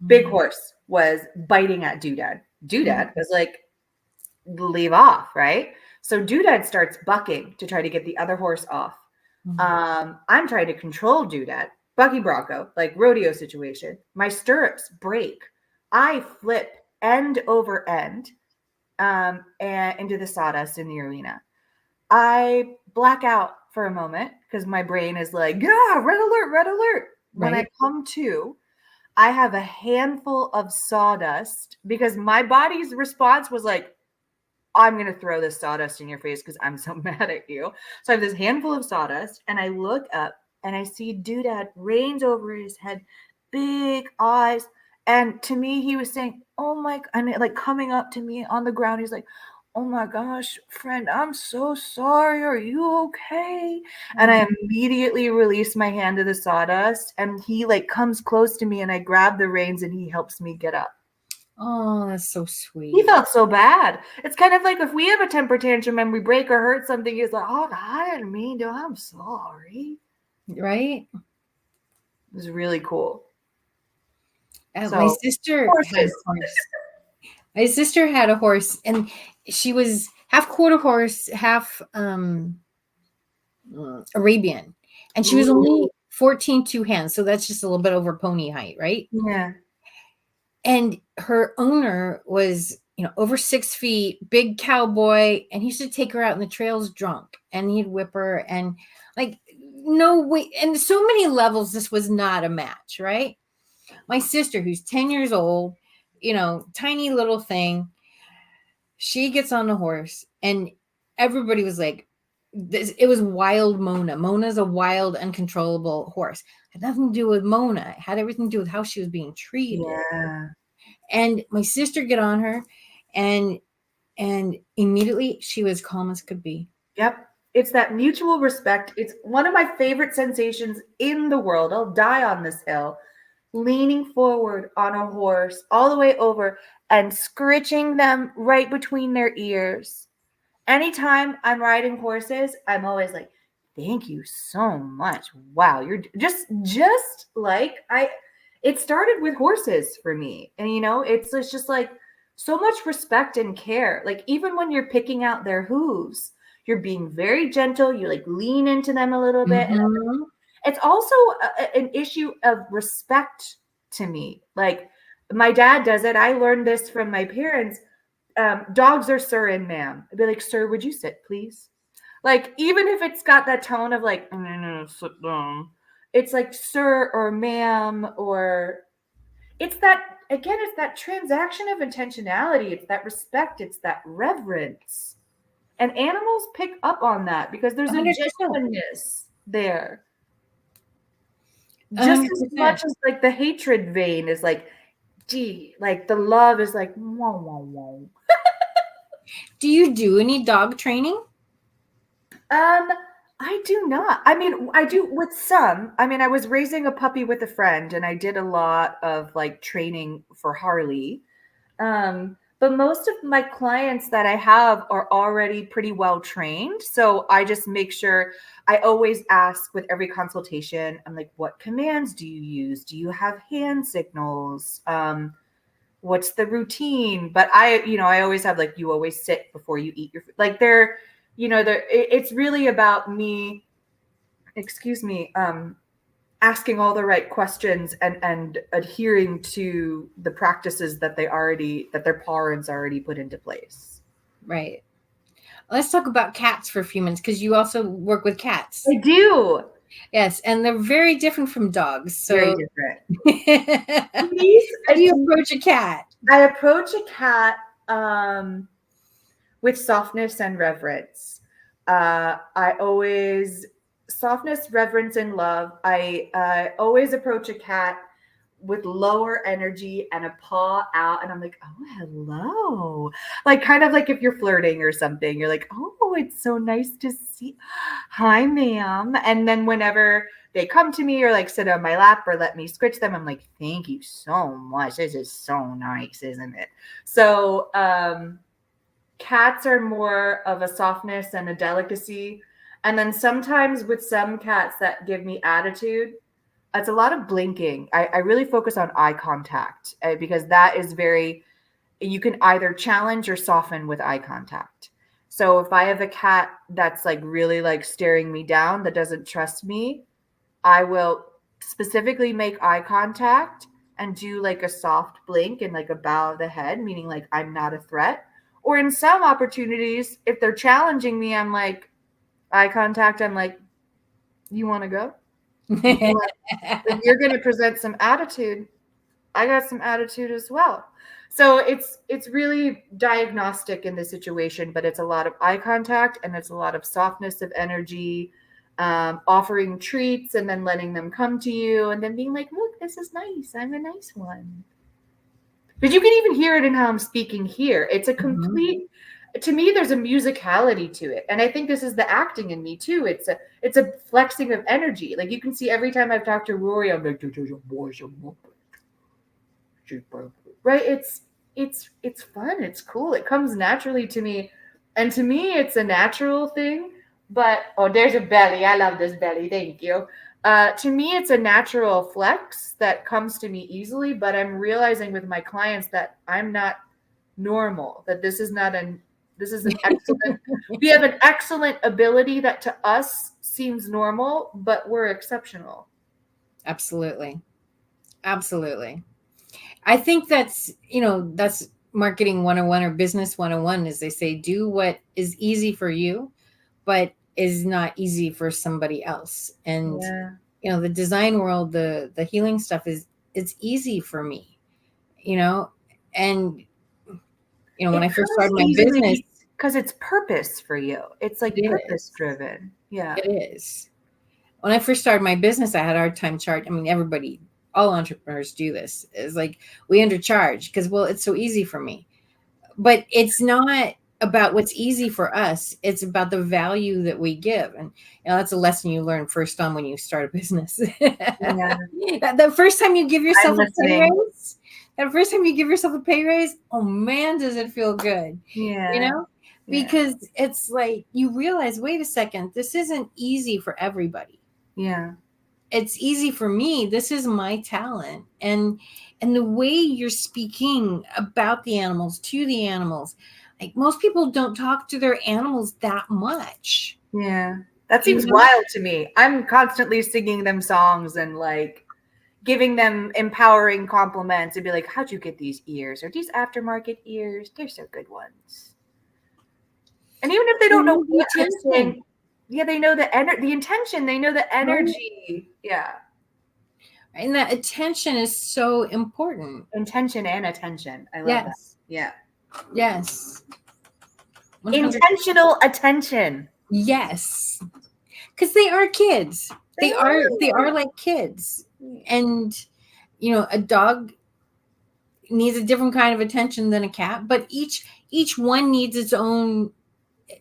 Big horse was biting at Doodad. Doodad was like, leave off, right? So Doodad starts bucking to try to get the other horse off. I'm trying to control Doodad. Bucky Bronco, like rodeo situation. My stirrups break. I flip end over end and into the sawdust in the arena. I black out for a moment because my brain is like, yeah, red alert, red alert. When I come to, I have a handful of sawdust because my body's response was like, I'm going to throw this sawdust in your face because I'm so mad at you. So I have this handful of sawdust and I look up and I see Doodad reins over his head, big eyes. And to me, he was saying, oh my, I mean, like coming up to me on the ground. He's like, oh my gosh, friend, I'm so sorry. Are you okay? And I immediately release my hand to the sawdust and he like comes close to me and I grab the reins and he helps me get up. Oh, that's so sweet. He felt so bad. It's kind of like if we have a temper tantrum and we break or hurt something, he's like, oh, I didn't mean to. I'm sorry. Right? It was really cool. My sister had a horse. My sister had a horse and she was half quarter horse, half Arabian, and she was only 14 2 hands, so that's just a little bit over pony height, right? Yeah. And her owner was, over 6 feet, big cowboy, and he used to take her out in the trails drunk, and he'd whip her, and like, no way. And so many levels, this was not a match, right? My sister, who's 10 years old, tiny little thing, she gets on the horse, and everybody was like, it was wild Mona. Mona's a wild, uncontrollable horse. It had nothing to do with Mona. It had everything to do with how she was being treated. Yeah. And my sister get on her, and immediately she was calm as could be. Yep. It's that mutual respect. It's one of my favorite sensations in the world. I'll die on this hill. Leaning forward on a horse all the way over and scritching them right between their ears. Anytime I'm riding horses, I'm always like, thank you so much. Wow, you're just like it started with horses for me. And it's just like so much respect and care. Like even when you're picking out their hooves, you're being very gentle. You like lean into them a little bit. Mm-hmm. And it's also an issue of respect to me. Like my dad does it. I learned this from my parents. Dogs are sir and ma'am. I'd be like, sir, would you sit, please? Like, even if it's got that tone of like, no, sit down. It's like sir or ma'am, or it's that, again, it's that transaction of intentionality. It's that respect. It's that reverence. And animals pick up on that because there's 100%. A genuineness there. Just 100%. As much as like the hatred vein is like, gee, like the love is like, whoa, whoa, whoa. Do you do any dog training? I do not. I mean, I do with some. I mean, I was raising a puppy with a friend and I did a lot of like training for Harley. But most of my clients that I have are already pretty well trained. So I just make sure I always ask with every consultation, I'm like, what commands do you use? Do you have hand signals? What's the routine? But I always have like, you always sit before you eat your food. Like it's really about me, asking all the right questions and adhering to the practices that their parents already put into place. Right. Let's talk about cats for a few minutes because you also work with cats. I do. Yes, and they're very different from dogs. So very different. How do you approach a cat? I approach a cat with softness and reverence. Softness, reverence, and love. I always approach a cat with lower energy and a paw out, and I'm like, oh, hello. Like kind of like if you're flirting or something, you're like, oh, it's so nice to see. Hi, ma'am. And then whenever they come to me or like sit on my lap or let me scritch them, I'm like, thank you so much. This is so nice, isn't it? So cats are more of a softness and a delicacy. And then sometimes with some cats that give me attitude, it's a lot of blinking. I really focus on eye contact because that is you can either challenge or soften with eye contact. So if I have a cat that's like really like staring me down, that doesn't trust me, I will specifically make eye contact and do like a soft blink and like a bow of the head, meaning like I'm not a threat. Or in some opportunities, if they're challenging me, I'm like, eye contact, I'm like, you want to go? If you're going to present some attitude, I got some attitude as well. So it's really diagnostic in this situation, but it's a lot of eye contact and it's a lot of softness of energy, offering treats and then letting them come to you and then being like, look, this is nice. I'm a nice one. But you can even hear it in how I'm speaking here. It's a complete, to me, there's a musicality to it. And I think this is the acting in me too. It's a flexing of energy. Like you can see every time I've talked to Rory, I'm like, right? It's fun. It's cool. It comes naturally to me. And to me, it's a natural thing. But, there's a belly. I love this belly. Thank you. To me, it's a natural flex that comes to me easily. But I'm realizing with my clients that I'm not normal, that this is not a This is an excellent, we have an excellent ability that to us seems normal, but we're exceptional. Absolutely. Absolutely. I think that's, that's marketing 101 or business 101, as they say, do what is easy for you, but is not easy for somebody else. And, the design world, the healing stuff it's easy for me, and, when I first started my business. Because it's purpose for you. It's like purpose driven. Yeah. It is. When I first started my business, I had a hard time charging. I mean, everybody, all entrepreneurs do this. It's like we undercharge because, it's so easy for me. But it's not about what's easy for us. It's about the value that we give. And that's a lesson you learn first on when you start a business. Yeah. The first time you give yourself a pay raise, oh man, does it feel good. Yeah. Because it's like you realize, wait a second, this isn't easy for everybody. Yeah. It's easy for me. This is my talent. And the way you're speaking about the animals, to the animals, like most people don't talk to their animals that much. Yeah. That seems wild to me. I'm constantly singing them songs and like giving them empowering compliments and be like, how'd you get these ears? Are these aftermarket ears? They're so good ones. And even if they don't know what I'm saying, they know the intention. They know the energy. Yeah. And that attention is so important. Intention and attention. I love that. Yeah. Yes. 100%. Intentional attention. Yes. Because they are kids. They are like kids. And, a dog needs a different kind of attention than a cat, but each one needs its own.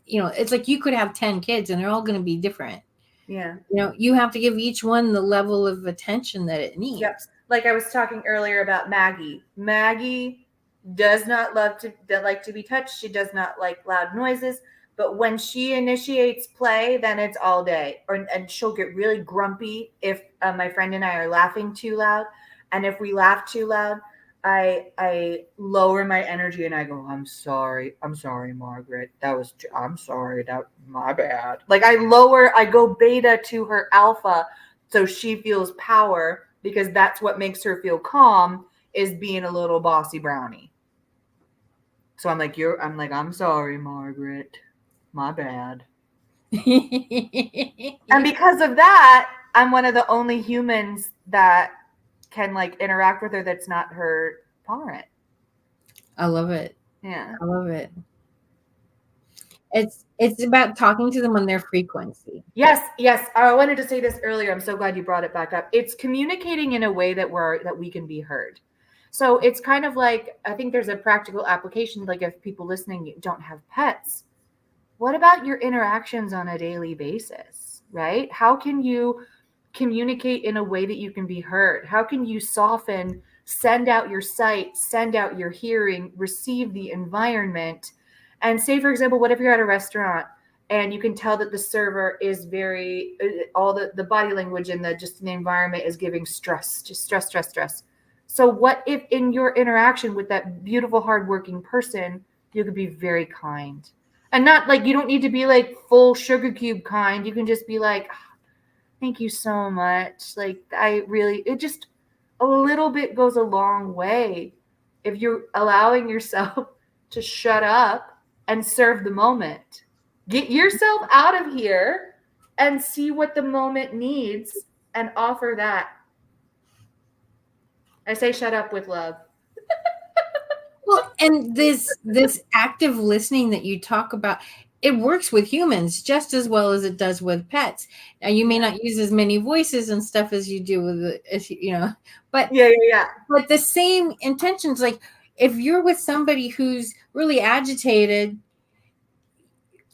It's like you could have 10 kids and they're all going to be different. Yeah. You have to give each one the level of attention that it needs. Yep. Like I was talking earlier about Maggie. Maggie does not like to be touched. She does not like loud noises. But when she initiates play, then it's all day. And she'll get really grumpy if my friend and I are laughing too loud. And if we laugh too loud, I lower my energy and I go, I'm sorry, Margaret. I'm sorry, my bad. Like I go beta to her alpha so she feels power, because that's what makes her feel calm, is being a little bossy brownie. So I'm like, I'm sorry, Margaret, my bad. And because of that, I'm one of the only humans that can like interact with her that's not her parent. I love it. Yeah. I love it. It's about talking to them on their frequency. Yes. I wanted to say this earlier. I'm so glad you brought it back up. It's communicating in a way that we can be heard. So it's kind of like, I think there's a practical application, like if people listening don't have pets, what about your interactions on a daily basis, right? How can you communicate in a way that you can be heard? How can you soften, send out your sight, send out your hearing, receive the environment? And say, for example, what if you're at a restaurant and you can tell that the server is very, all the body language and the environment is giving stress, just stress. So what if in your interaction with that beautiful, hardworking person, you could be very kind? And not like, you don't need to be like full sugar cube kind. You can just be like, thank you so much. Like, it just a little bit goes a long way if you're allowing yourself to shut up and serve the moment. Get yourself out of here and see what the moment needs and offer that. I say shut up with love. Well, and this active listening that you talk about, it works with humans just as well as it does with pets. Now, you may not use as many voices and stuff as you do with but But the same intentions. Like if you're with somebody who's really agitated,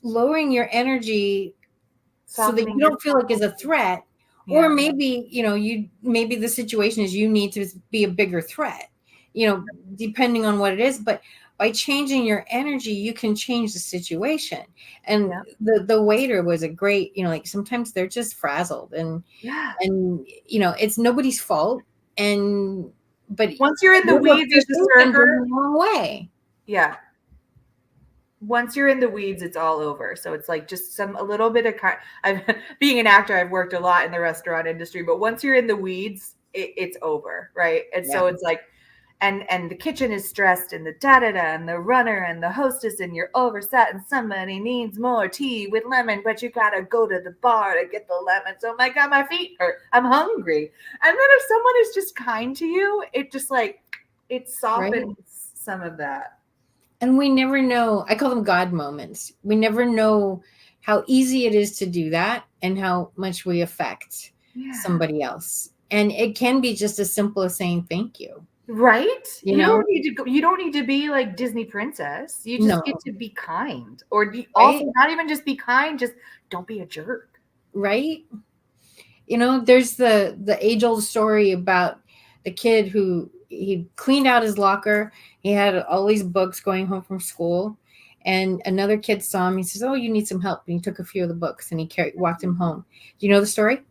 lowering your energy so that you don't feel like it's a threat, or maybe maybe the situation is you need to be a bigger threat. Depending on what it is, but by changing your energy, you can change the situation. And the waiter was a great, like sometimes they're just frazzled and it's nobody's fault. But once you're in the weeds, there's a server the wrong way. Yeah. once you're in the weeds, it's all over. So it's like just a little bit of being an actor, I've worked a lot in the restaurant industry, but once you're in the weeds, it's over, right? And so it's like, and the kitchen is stressed, and the da-da-da, and the runner, and the hostess, and you're overset, and somebody needs more tea with lemon, but you gotta go to the bar to get the lemon. So my God, my feet hurt. I'm hungry. And then if someone is just kind to you, it just like, it softens some of that. And we never know, I call them God moments. We never know how easy it is to do that and how much we affect somebody else. And it can be just as simple as saying thank you. Right? You don't need to be like Disney princess. You just get to be kind, or also not even just be kind, just don't be a jerk. Right? There's the age-old story about the kid who he cleaned out his locker. He had all these books going home from school, and another kid saw him. He says, "Oh, you need some help." And he took a few of the books and he walked him home. Do you know the story?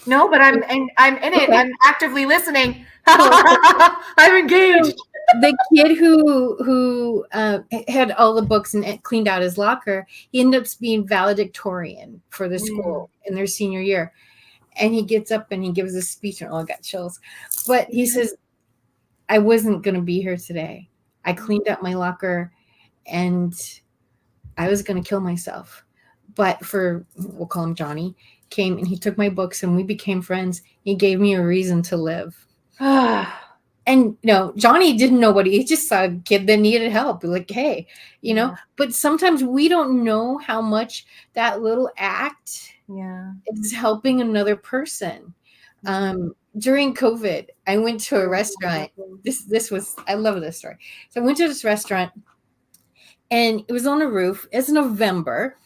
No, but I'm in it. I'm actively listening. I'm engaged. The kid who had all the books and cleaned out his locker, he ended up being valedictorian for the school in their senior year. And he gets up and he gives a speech, and I got chills. But he says, "I wasn't going to be here today. I cleaned out my locker and I was going to kill myself. But we'll call him Johnny, came and he took my books and we became friends. He gave me a reason to live." And Johnny didn't know he just saw a kid that needed help. Like, hey, but sometimes we don't know how much that little act is helping another person. During COVID, I went to a restaurant. I love this story. So I went to this restaurant and it was on a roof. It's November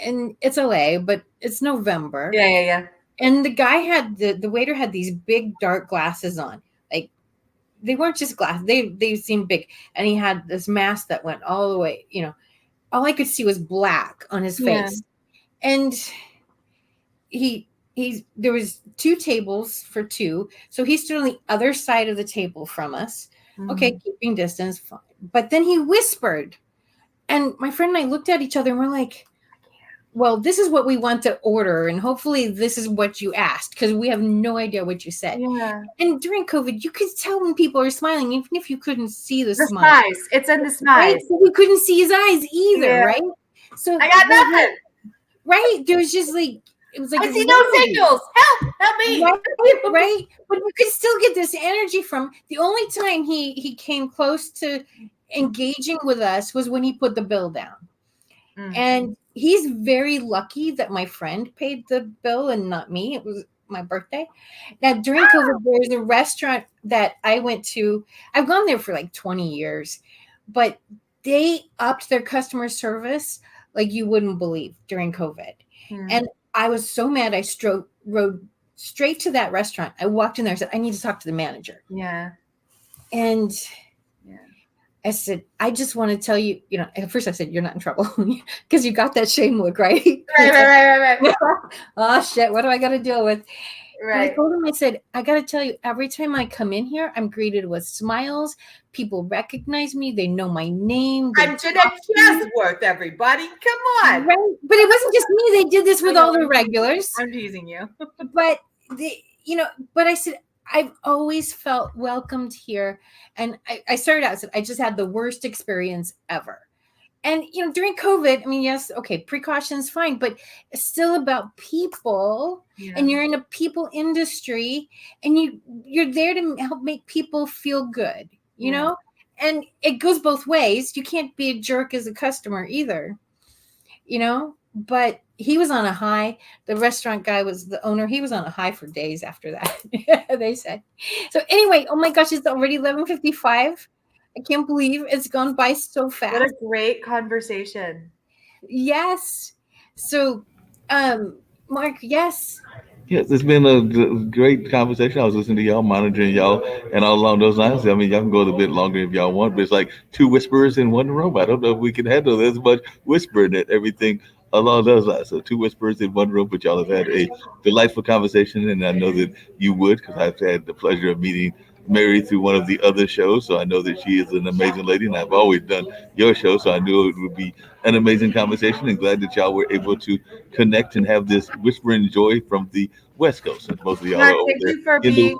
and it's LA, but it's November. Yeah. And the guy the waiter had these big dark glasses on. Like, they weren't just glasses. They seemed big. And he had this mask that went all the way, all I could see was black on his face. And there was 2 tables for 2. So he stood on the other side of the table from us. Okay, keeping distance, fine. But then he whispered. And my friend and I looked at each other and we're like, well, this is what we want to order, and hopefully this is what you asked, because we have no idea what you said. Yeah. And during COVID, you could tell when people are smiling, even if you couldn't see the smile. Smiles. It's in the smiles. Right? So we couldn't see his eyes either, right? So I got nothing. Right? There was just like, it was like, I see no signals. Help me. Right? But you could still get this energy from. The only time he came close to engaging with us was when he put the bill down. And he's very lucky that my friend paid the bill and not me. It was my birthday. Now, during COVID, there's a restaurant that I went to. I've gone there for like 20 years, but they upped their customer service like you wouldn't believe during COVID. And I was so mad. I rode straight to that restaurant. I walked in there and said, "I need to talk to the manager." Yeah. And I said, "I just want to tell you, at first I said, you're not in trouble because you got that shame look, right?" Right. Oh, shit. What do I got to deal with? Right. I told him, I said, "I got to tell you, every time I come in here, I'm greeted with smiles. People recognize me. They know my name. I'm Jeanette Chesworth, everybody. Come on." Right? But it wasn't just me. They did this with all the regulars. I'm teasing you. But but I said, I've always felt welcomed here. And I started out, I said, I just had the worst experience ever. And, during COVID, I mean, yes, okay, precautions, fine, but it's still about people. And you're in a people industry and you're there to help make people feel good, and it goes both ways. You can't be a jerk as a customer either, but he was on a high. The restaurant guy was the owner. He was on a high for days after that. They said. So anyway, oh my gosh, it's already 11:55. I can't believe it's gone by so fast. What a great conversation. Yes. So, Mark, yes. Yes, it's been a great conversation. I was listening to y'all, monitoring y'all, and all along those lines. I mean, y'all can go a bit longer if y'all want, but it's like 2 whisperers in one room. I don't know if we can handle as much whispering and everything along those lines. So 2 whisperers in one room, but y'all have had a delightful conversation, and I know that you would, because I've had the pleasure of meeting Mary through one of the other shows, so I know that she is an amazing lady, and I've always done your show, so I knew it would be an amazing conversation, and glad that y'all were able to connect and have this whispering joy from the West Coast, since most of y'all are Mark, over thank there you for in the.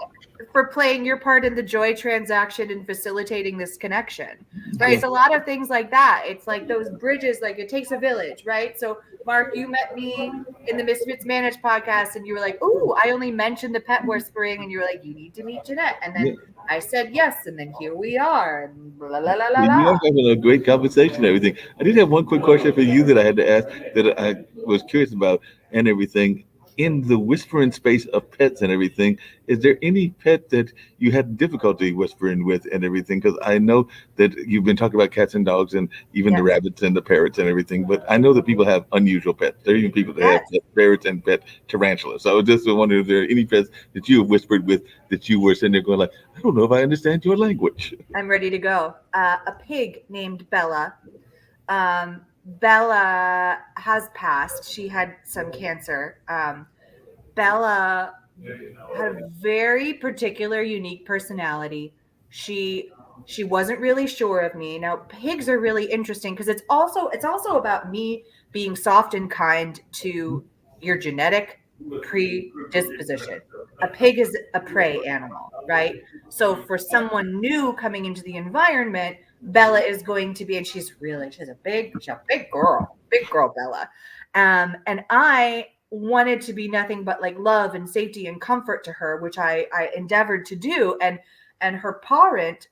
playing your part in the joy transaction and facilitating this connection. Right. Yeah. It's a lot of things like that. It's like those bridges, like it takes a village, right? So Mark, you met me in the Misfits Managed podcast and you were like, "Ooh, I only mentioned the pet whispering," and you were like, "You need to meet Jeanette." And then I said yes, and then here we are. And blah, la, la, la, You la. are having a great conversation and everything. I did have one quick question for you that I had to ask that I was curious about and everything. In the whispering space of pets and everything, is there any pet that you had difficulty whispering with and everything? Because I know that you've been talking about cats and dogs and even the Yes. rabbits and the parrots and everything, but I know that people have unusual pets. There are even people that have Yes. pet parrots and pet tarantulas. So I was just wondering if there are any pets that you have whispered with that you were sitting there going like, I don't know if I understand your language. I'm ready to go. A pig named Bella. Bella has passed. She had some cancer. Bella had a very particular, unique personality. She wasn't really sure of me. Now, pigs are really interesting because it's also about me being soft and kind to your genetic predisposition. A pig is a prey animal, right? So for someone new coming into the environment, Bella is going to be, and she's a big girl, Bella. And I wanted to be nothing but like love and safety and comfort to her, which I endeavored to do. And her parent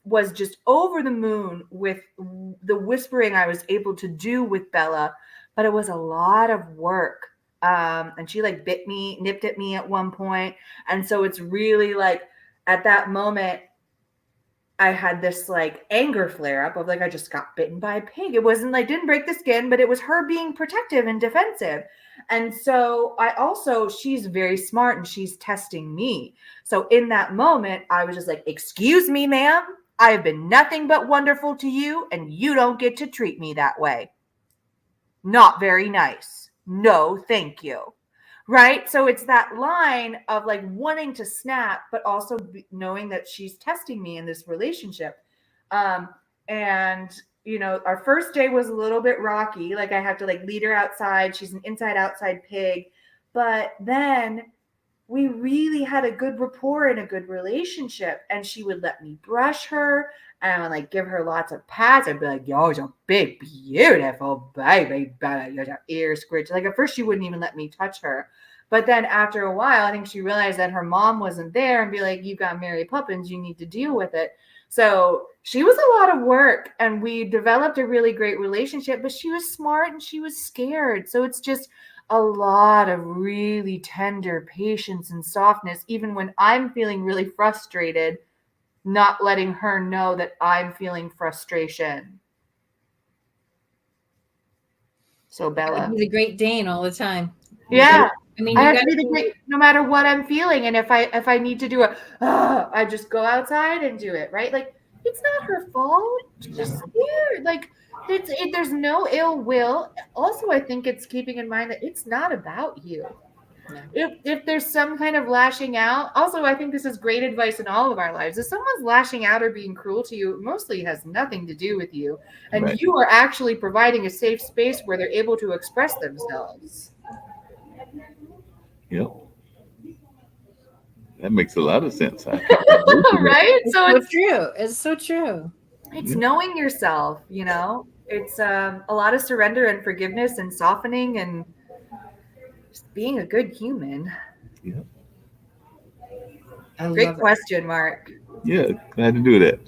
was just over the moon with the whispering I was able to do with Bella, but it was a lot of work. And she like nipped at me at one point. And so it's really like at that moment, I had this like anger flare up of like, I just got bitten by a pig. It wasn't like, didn't break the skin, but it was her being protective and defensive. And so she's very smart and she's testing me. So in that moment, I was just like, excuse me, ma'am, I have been nothing but wonderful to you and you don't get to treat me that way. Not very nice. No, thank you. Right. So it's that line of like wanting to snap, but also knowing that she's testing me in this relationship. And, our first day was a little bit rocky. Like I have to like lead her outside. She's an inside outside pig. But then we really had a good rapport and a good relationship. And she would let me brush her and I would like give her lots of pats. I'd be like, "Yo, you're a big, beautiful baby. Your ears scritch." Like at first she wouldn't even let me touch her. But then after a while, I think she realized that her mom wasn't there and be like, "You got Mary Poppins, you need to deal with it." So she was a lot of work and we developed a really great relationship, but she was smart and she was scared. So it's just a lot of really tender patience and softness, even when I'm feeling really frustrated, not letting her know that I'm feeling frustration. So Bella. He's a Great Dane all the time. Yeah. I mean, I have to be the great no matter what I'm feeling. And if I need to do I just go outside and do it, right? Like it's not her fault. She's just scared. Like there's no ill will. Also, I think it's keeping in mind that it's not about you. No. If there's some kind of lashing out, also I think this is great advice in all of our lives. If someone's lashing out or being cruel to you, it mostly has nothing to do with you. And right. You are actually providing a safe space where they're able to express themselves. Yep. That makes a lot of sense. Right? So it's true. It's so true. It's knowing yourself, It's a lot of surrender and forgiveness and softening and just being a good human. Yeah. Great question, Mark. Yeah, glad to do that.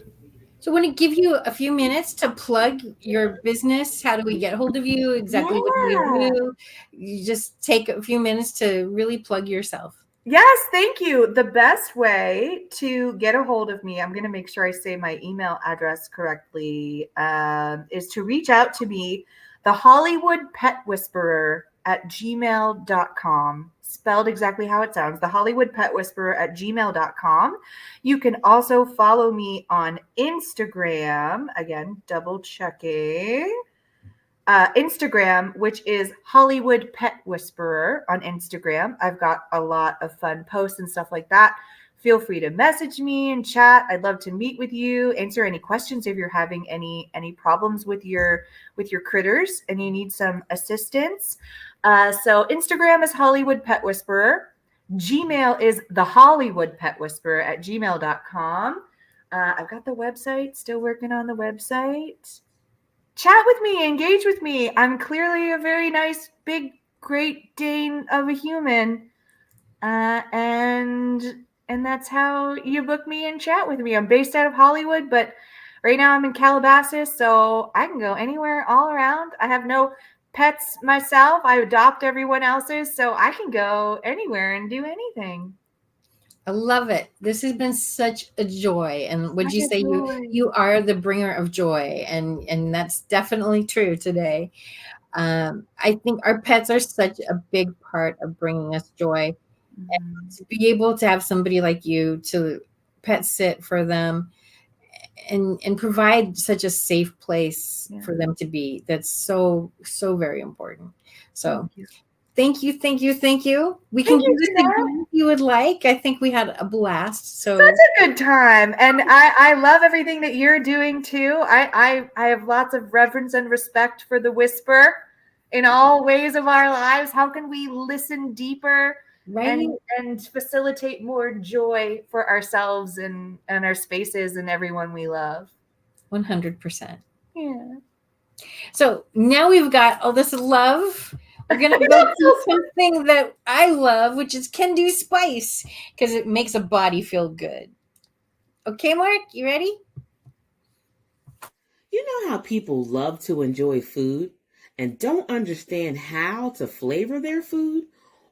So I want to give you a few minutes to plug your business. How do we get hold of you? Exactly what do you do? You just take a few minutes to really plug yourself. Yes, thank you. The best way to get a hold of me, I'm going to make sure I say my email address correctly, is to reach out to me, the Hollywood Pet Whisperer at gmail.com, spelled exactly how it sounds, the Hollywood Pet Whisperer at gmail.com. You can also follow me on Instagram, again, double checking. Instagram, which is Hollywood Pet Whisperer on Instagram. I've got a lot of fun posts and stuff like that. feel free to message me and chat. I'd love to meet with you, answer any questions if you're having any problems with your critters and you need some assistance. So Instagram is Hollywood Pet Whisperer. Gmail is the Hollywood Pet Whisperer at gmail.com. I've got the website, still working on the website. Chat with me, engage with me. I'm clearly a very nice, big, Great Dane of a human. And that's how you book me and chat with me. I'm based out of Hollywood, but right now I'm in Calabasas, so I can go anywhere all around. I have no pets myself. I adopt everyone else's, so I can go anywhere and do anything. I love it. This has been such a joy. And would you say you are the bringer of joy? And that's definitely true today. I think our pets are such a big part of bringing us joy. And to be able to have somebody like you to pet sit for them and provide such a safe place for them to be, that's so very important. So thank you. We can do this again if you would like. I think we had a blast. So that's a good time. And I love everything that you're doing too. I have lots of reverence and respect for the whisper in all ways of our lives. How can we listen deeper? Right. And facilitate more joy for ourselves and our spaces and everyone we love. 100%. Yeah. So now we've got all this love. We're going to go to something that I love, which is Can Do Spice, because it makes a body feel good. Okay, Mark, you ready? You know how people love to enjoy food and don't understand how to flavor their food?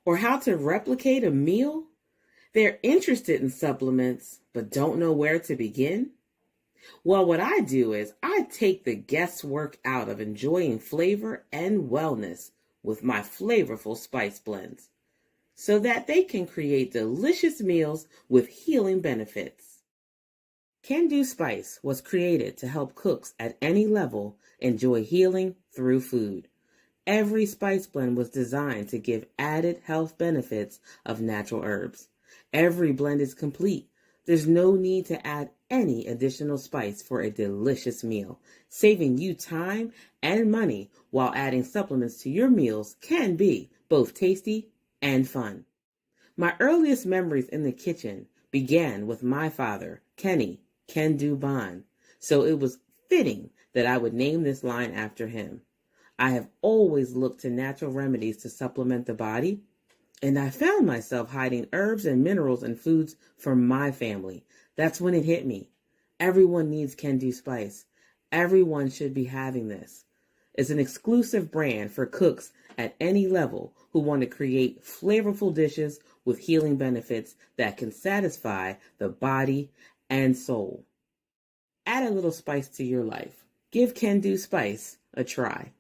Or how to replicate a meal? They're interested in supplements, but don't know where to begin? Well, what I do is I take the guesswork out of enjoying flavor and wellness with my flavorful spice blends, so that they can create delicious meals with healing benefits. Can Do Spice was created to help cooks at any level enjoy healing through food. Every spice blend was designed to give added health benefits of natural herbs. Every blend is complete. There's no need to add any additional spice for a delicious meal. Saving you time and money while adding supplements to your meals can be both tasty and fun. My earliest memories in the kitchen began with my father, Kenny Can Do Bond, so it was fitting that I would name this line after him. I have always looked to natural remedies to supplement the body, and I found myself hiding herbs and minerals in foods for my family. That's when it hit me. Everyone needs Can Do Spice. Everyone should be having this. It's an exclusive brand for cooks at any level who want to create flavorful dishes with healing benefits that can satisfy the body and soul. Add a little spice to your life. Give Can Do Spice a try.